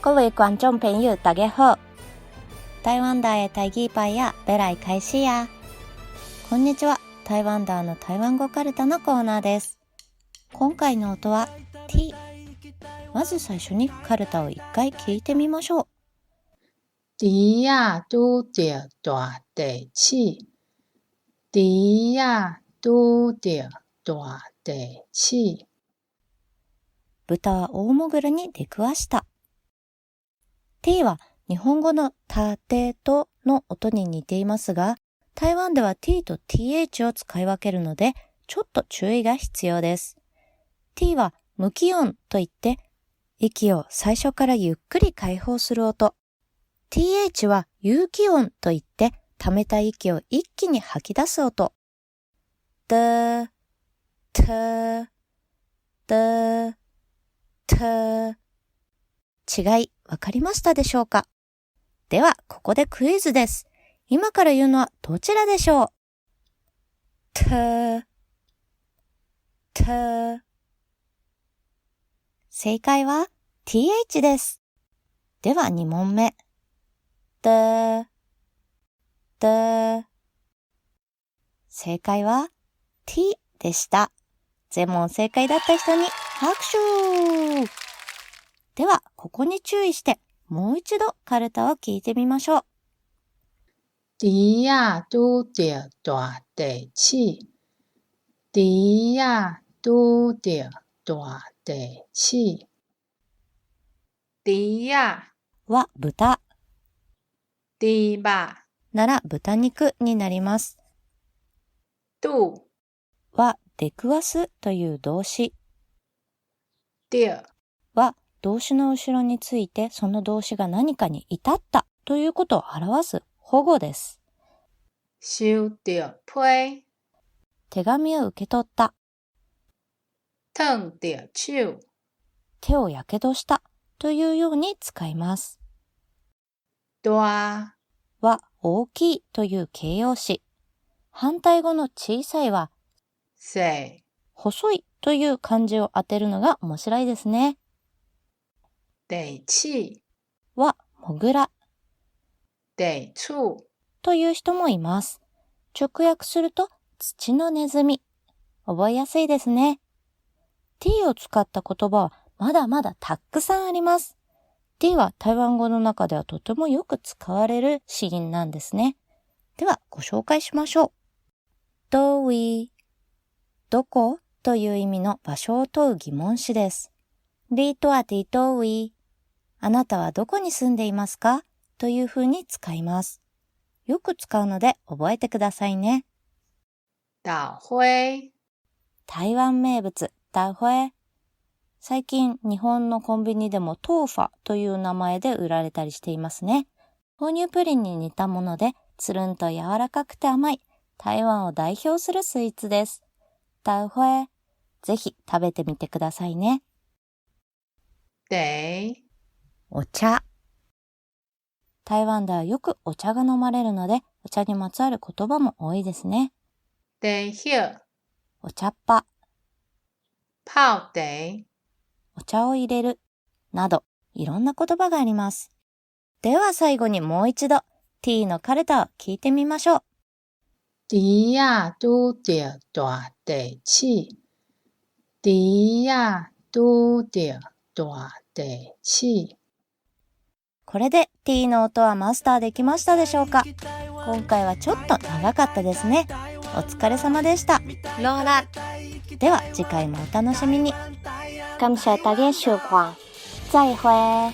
各位观众朋友大家好。台湾ダータイギーパイやベライ開始や。こんにちは。台湾ダーの台湾語カルタのコーナーです。今回の音は T。まず最初にカルタを一回聞いてみましょう。猪仔拄着大地鼠，猪仔拄着大地鼠。豚は大もぐらに出くわした。T は日本語のたてとの音に似ていますが、台湾では T と TH を使い分けるので、ちょっと注意が必要です。T は無気音といって、息を最初からゆっくり解放する音。TH は有気音といって、溜めた息を一気に吐き出す音。だ、た、だ、た。違い、わかりましたでしょうか？では、ここでクイズです。今から言うのはどちらでしょう？た、た。正解は TH です。では2問目。だ、だ。正解は T でした。全問正解だった人に拍手！では、ここに注意して、もう一度カルタを聞いてみましょう。猪仔拄着大地鼠，猪仔拄着大地鼠。猪仔は豚。猪肉なら豚肉になります。拄は出くわすという動詞。着は動詞の後ろについてその動詞が何かに至ったということを表す保護です。收着批手紙を受け取った。燙着手手をやけどしたというように使います。大は大きいという形容詞。反対語の小さいは細細いという漢字を当てるのが面白いですね。地鼠はモグラ地鼠という人もいます。直訳すると土のネズミ。覚えやすいですね。T を使った言葉はまだまだたくさんあります。T は台湾語の中ではとてもよく使われる子音なんですね。ではご紹介しましょう。どうい、どこという意味の場所を問う疑問詞です。リとあてどうい、あなたはどこに住んでいますかというふうに使います。よく使うので覚えてくださいね。豆花台湾名物、豆花。最近日本のコンビニでもトーファという名前で売られたりしていますね。豆乳プリンに似たもので、つるんと柔らかくて甘い、台湾を代表するスイーツです。豆花。ぜひ食べてみてくださいね。お茶。台湾ではよくお茶が飲まれるので、お茶にまつわる言葉も多いですね。お茶っ葉。泡茶お茶を入れる。など、いろんな言葉があります。では最後にもう一度、T のカルタを聞いてみましょう。猪仔拄着大地鼠，猪仔拄着大地鼠。これで T の音はマスターできましたでしょうか？今回はちょっと長かったですね。お疲れ様でした。ローラでは次回もお楽しみに。感謝大家收看。再会。